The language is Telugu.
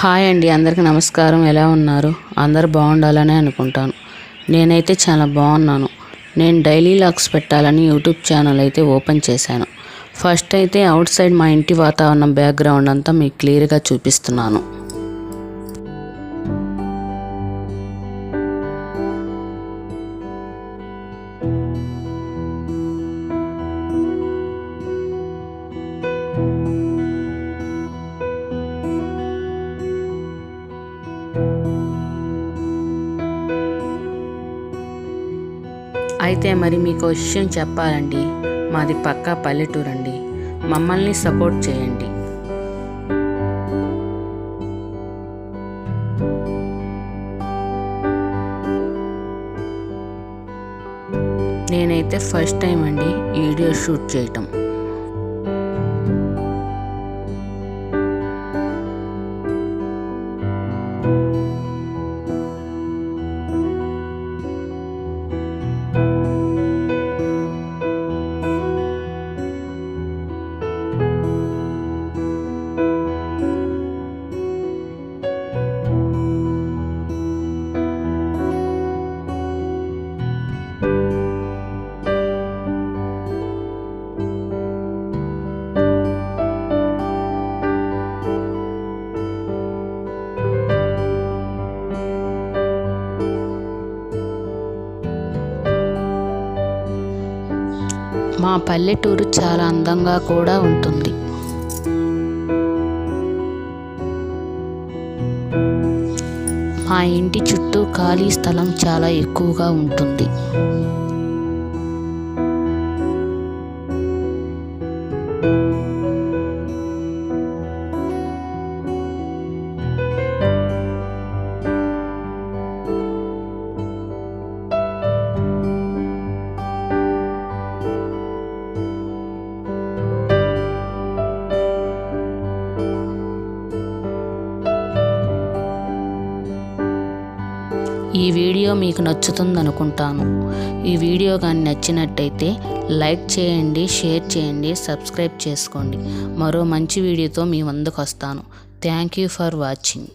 హాయ్ అండి, అందరికీ నమస్కారం. ఎలా ఉన్నారు? అందరు బాగుండాలని అనుకుంటాను. నేనైతే చాలా బాగున్నాను. నేను డైలీ లాగ్స్ పెట్టాలని యూట్యూబ్ ఛానల్ అయితే ఓపెన్ చేశాను. ఫస్ట్ అయితే అవుట్ సైడ్ మా ఇంటి వాతావరణం బ్యాక్గ్రౌండ్ అంతా మీకు క్లియర్గా చూపిస్తున్నాను. అయితే మరి మీకు విషయం చెప్పాలండి, మాది పక్కా పల్లెటూరు అండి. మమ్మల్ని సపోర్ట్ చేయండి. నేనైతే ఫస్ట్ టైం అండి వీడియో షూట్ చేయటం. మా పల్లెటూరు చాలా అందంగా కూడా ఉంటుంది. మా ఇంటి చుట్టూ ఖాళీ స్థలం చాలా ఎక్కువగా ఉంటుంది. ఈ వీడియో మీకు నచ్చుతుందనుకుంటాను. ఈ వీడియో కానీ నచ్చినట్టయితే లైక్ చేయండి, షేర్ చేయండి, సబ్స్క్రైబ్ చేసుకోండి. మరో మంచి వీడియోతో మీ ముందుకు వస్తాను. Thank you for watching.